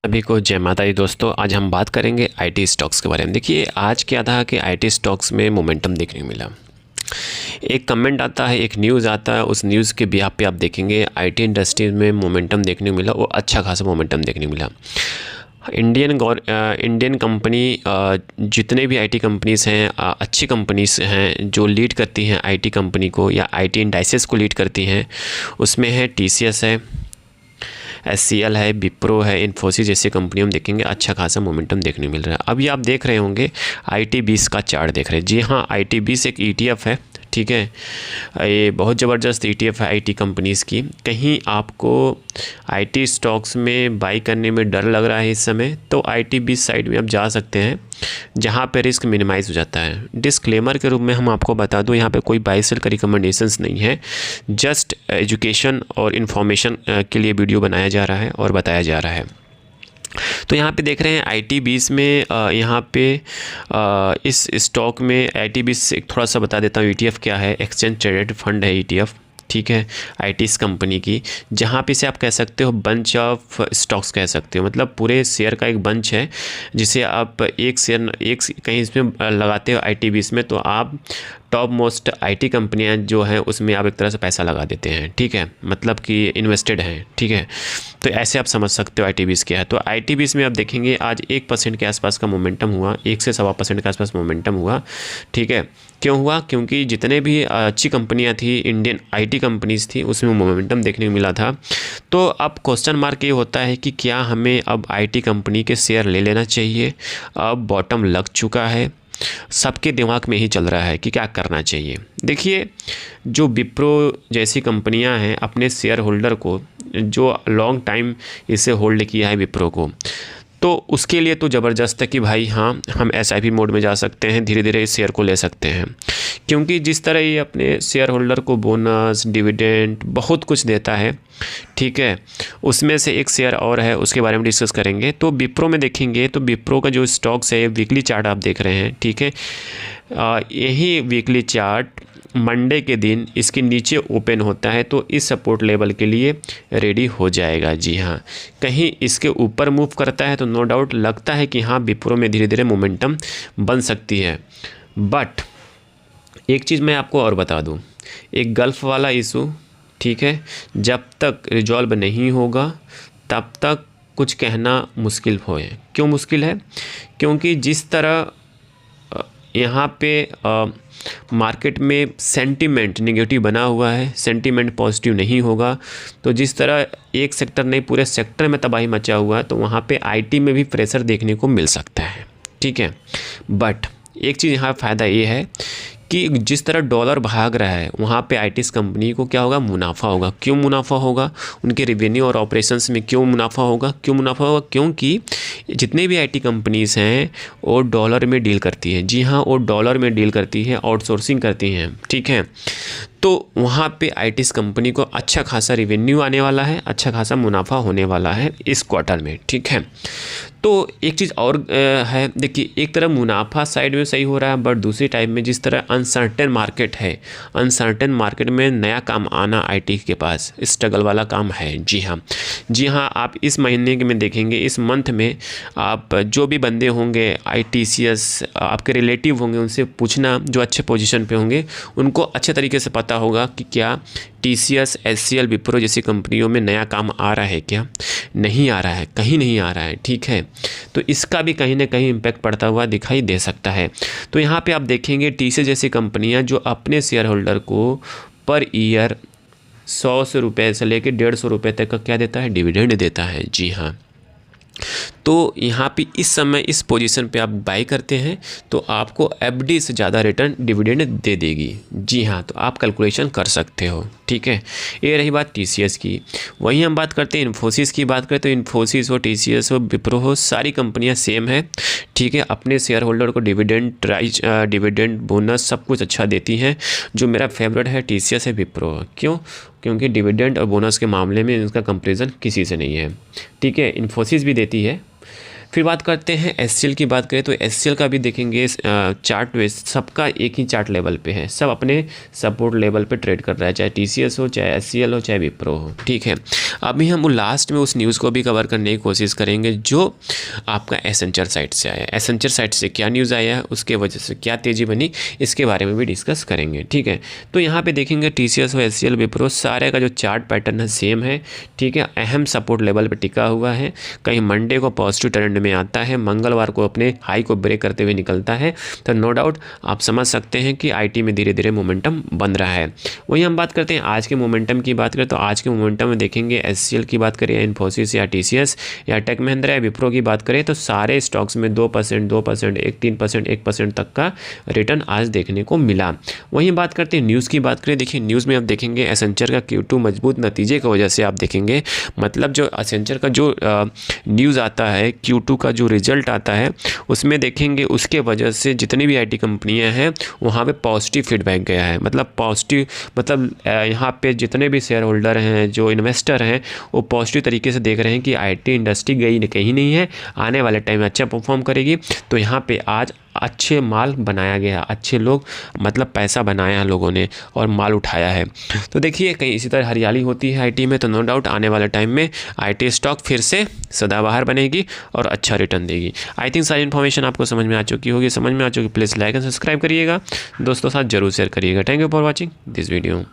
सभी को जय माता दी दोस्तों। आज हम बात करेंगे आईटी स्टॉक्स के बारे में। देखिए आज क्या था कि आईटी स्टॉक्स में मोमेंटम देखने को मिला। एक कमेंट आता है, एक न्यूज़ आता है, उस न्यूज़ के बिहाफ पे आप देखेंगे आईटी इंडस्ट्री में मोमेंटम देखने को मिला, वो अच्छा खासा मोमेंटम देखने को मिला। इंडियन कंपनी जितने भी आईटी कंपनीज़ हैं, अच्छी कंपनीज़ हैं जो लीड करती हैं आईटी कंपनी को या आईटी इंडाइसेस को लीड करती हैं, उसमें है टीसीएस है, एचसीएल है, विप्रो है, इन्फोसिस जैसी कंपनियों में देखेंगे अच्छा खासा मोमेंटम देखने को मिल रहा है। अभी आप देख रहे होंगे IT20 का चार्ट देख रहे हैं। जी हाँ, IT20 एक ETF है, ठीक है। ये बहुत ज़बरदस्त ETF है आईटी कंपनीज़ की। कहीं आपको आईटी स्टॉक्स में बाई करने में डर लग रहा है इस समय, तो IT20 साइड में आप जा सकते हैं जहाँ पे रिस्क मिनिमाइज़ हो जाता है। डिस्क्लेमर के रूप में हम आपको बता दूं, यहाँ पे कोई बाई सेल का रिकमेंडेशंस नहीं है, जस्ट एजुकेशन और इन्फॉर्मेशन के लिए वीडियो बनाया जा रहा है और बताया जा रहा है। तो यहाँ पे देख रहे हैं IT20 में यहाँ पे इस स्टॉक में IT20 एक थोड़ा सा बता देता हूँ। ETF क्या है? एक्सचेंज ट्रेडेड फंड है ETF, ठीक है, आईटी कंपनी की, जहाँ पे से आप कह सकते हो बंच ऑफ स्टॉक्स कह सकते हो। मतलब पूरे शेयर का एक बंच है जिसे आप एक शेयर एक कहीं इसमें लगाते हो IT20 में, तो आप टॉप मोस्ट आईटी कंपनियां जो हैं उसमें आप एक तरह से पैसा लगा देते हैं, ठीक है, मतलब कि इन्वेस्टेड हैं, ठीक है। तो ऐसे आप समझ सकते हो IT20 क्या है। तो IT20 में आप देखेंगे आज 1% के आसपास का मोमेंटम हुआ, 1 से 1.25% के आसपास मोमेंटम हुआ, ठीक है। क्यों हुआ? क्योंकि जितने भी अच्छी कंपनियां थी, इंडियन आईटी कंपनीज़ थी, उसमें मोमेंटम देखने को मिला था। तो अब क्वेश्चन मार्क ये होता है कि क्या हमें अब आईटी कंपनी के शेयर ले लेना चाहिए? अब बॉटम लग चुका है, सबके दिमाग में ही चल रहा है कि क्या करना चाहिए। देखिए, जो विप्रो जैसी कंपनियां हैं, अपने शेयर होल्डर को जो लॉन्ग टाइम इसे होल्ड किया है विप्रो को, तो उसके लिए तो ज़बरदस्त है कि भाई हाँ, हम SIP मोड में जा सकते हैं, धीरे धीरे इस शेयर को ले सकते हैं। क्योंकि जिस तरह ये अपने शेयर होल्डर को बोनस, डिविडेंड बहुत कुछ देता है, ठीक है, उसमें से एक शेयर और है, उसके बारे में डिस्कस करेंगे। तो विप्रो में देखेंगे तो विप्रो का जो स्टॉक्स है, वीकली चार्ट आप देख रहे हैं, ठीक है। यही वीकली चार्ट मंडे के दिन इसके नीचे ओपन होता है, तो इस सपोर्ट लेवल के लिए रेडी हो जाएगा। जी हाँ, कहीं इसके ऊपर मूव करता है तो नो डाउट लगता है कि हाँ, विप्रो में धीरे धीरे मोमेंटम बन सकती है। बट एक चीज़ मैं आपको और बता दूं, एक गल्फ़ वाला इशू, ठीक है, जब तक रिजॉल्व नहीं होगा तब तक कुछ कहना मुश्किल हो है। क्यों मुश्किल है? क्योंकि जिस तरह यहाँ पे मार्केट में सेंटीमेंट नेगेटिव बना हुआ है, सेंटीमेंट पॉजिटिव नहीं होगा, तो जिस तरह एक सेक्टर नहीं पूरे सेक्टर में तबाही मचा हुआ है, तो वहाँ पे आईटी में भी प्रेशर देखने को मिल सकता है, ठीक है। बट एक चीज़ यहाँ फ़ायदा ये है कि जिस तरह डॉलर भाग रहा है, वहाँ पे आईटी कंपनी को क्या होगा? मुनाफा होगा। क्यों मुनाफा होगा? उनके रेवेन्यू और ऑपरेशंस में क्यों मुनाफा होगा? क्यों मुनाफा होगा? क्योंकि जितने भी आईटी कंपनीज़ हैं वो डॉलर में डील करती है। जी हाँ, वो डॉलर में डील करती है, आउटसोर्सिंग करती हैं, ठीक है। तो वहाँ पे आईटी कंपनी को अच्छा खासा रेवेन्यू आने वाला है, अच्छा खासा मुनाफा होने वाला है इस क्वार्टर में, ठीक है। तो एक चीज़ और है, देखिए, एक तरफ मुनाफा साइड में सही हो रहा है, बट दूसरी टाइप में जिस तरह अनसर्टेन मार्केट है, अनसर्टेन मार्केट में नया काम आना आईटी के पास स्ट्रगल वाला काम है। जी हाँ, जी हाँ, आप इस महीने के में देखेंगे, इस मंथ में आप जो भी बंदे होंगे ITCS आपके रिलेटिव होंगे, उनसे पूछना जो अच्छे पोजीशन पे होंगे, उनको अच्छे तरीके से पता होगा कि क्या TCS, HCL, विप्रो जैसी कंपनियों में नया काम आ रहा है, क्या नहीं आ रहा है, कहीं नहीं आ रहा है, ठीक है। तो इसका भी कहीं ना कहीं इम्पैक्ट पड़ता हुआ दिखाई दे सकता है। तो यहाँ पे आप देखेंगे TCS जैसी कंपनियाँ जो अपने शेयर होल्डर को पर ईयर 100 रुपये से लेकर 150 रुपये तक का क्या देता है? डिविडेंड देता है। जी हाँ, तो यहाँ पे इस समय इस पोजीशन पे आप बाई करते हैं तो आपको FD से ज़्यादा रिटर्न डिविडेंड दे देगी। जी हाँ, तो आप कैलकुलेशन कर सकते हो, ठीक है। ये रही बात TCS की। वहीं हम बात करते हैं इन्फोसिस की। बात करते हैं इन्फोसिस हो, TCS हो, विप्रो हो, सारी कंपनियाँ सेम है, ठीक है। अपने शेयर होल्डर को डिविडेंड बोनस सब कुछ अच्छा देती हैं। जो मेरा फेवरेट है TCS है, विप्रो। क्यों? क्योंकि डिविडेंड और बोनस के मामले में इनका कंपैरिजन किसी से नहीं है, ठीक है। इन्फोसिस भी देती है, फिर बात करते हैं SCL की बात करें तो SCL का भी देखेंगे चार्ट में सबका एक ही चार्ट लेवल पे है, सब अपने सपोर्ट लेवल पे ट्रेड कर रहा है, चाहे TCS हो, चाहे SCL हो, चाहे विप्रो हो। ठीक है, अभी हम लास्ट में उस न्यूज़ को भी कवर करने की कोशिश करेंगे जो आपका एसेंचर साइट से आया है। एसेंचर साइट से क्या न्यूज़ आया है, उसके वजह से क्या तेज़ी बनी, इसके बारे में भी डिस्कस करेंगे। ठीक है, तो यहाँ पे देखेंगे TCS हो, SCL, विप्रो सारे का जो चार्ट पैटर्न है सेम है। ठीक है, अहम सपोर्ट लेवल पे टिका हुआ है, कहीं मंडे को पॉजिटिव ट्रेंड में आता है, मंगलवार को अपने हाई को ब्रेक करते हुए निकलता है। तो नो डाउट आप समझ सकते हैं कि IT में धीरे धीरे मोमेंटम बन रहा है। वहीं हम बात करते हैं आज के मोमेंटम की बात करें तो आज के मोमेंटम में देखेंगे SCL की बात करें, इन्फोसिस या TCS या टेक महिंद्रा या विप्रो की बात करें तो सारे स्टॉक्स में 2%, 2%, 3%, 1% तक का रिटर्न आज देखने को मिला। वहीं बात करते हैं न्यूज़ की बात करें, देखिए न्यूज़ में आप देखेंगे एसेंचर का Q2 मजबूत नतीजे की वजह से आप देखेंगे, मतलब जो एसेंचर का जो न्यूज़ आता है, Q2 का जो रिजल्ट आता है उसमें देखेंगे उसके वजह से जितनी भी IT कंपनियां हैं वहाँ पे पॉजिटिव फीडबैक गया है। मतलब पॉजिटिव मतलब यहाँ पे जितने भी शेयर होल्डर हैं, जो इन्वेस्टर हैं, वो पॉजिटिव तरीके से देख रहे हैं कि IT इंडस्ट्री गई कहीं नहीं है, आने वाले टाइम में अच्छा परफॉर्म करेगी। तो यहाँ पे आज अच्छे माल बनाया गया, अच्छे लोग मतलब पैसा बनाया लोगों ने और माल उठाया है। तो देखिए कहीं इसी तरह हरियाली होती है IT में, तो नो डाउट आने वाले टाइम में IT स्टॉक फिर से सदाबहार बनेगी और अच्छा रिटर्न देगी। आई थिंक सारी इन्फॉर्मेशन आपको समझ में आ चुकी होगी। समझ में आ चुकी प्लीज़ लाइक एंड सब्सक्राइब करिएगा, दोस्तों साथ जरूर शेयर करिएगा। Thank you for watching this video.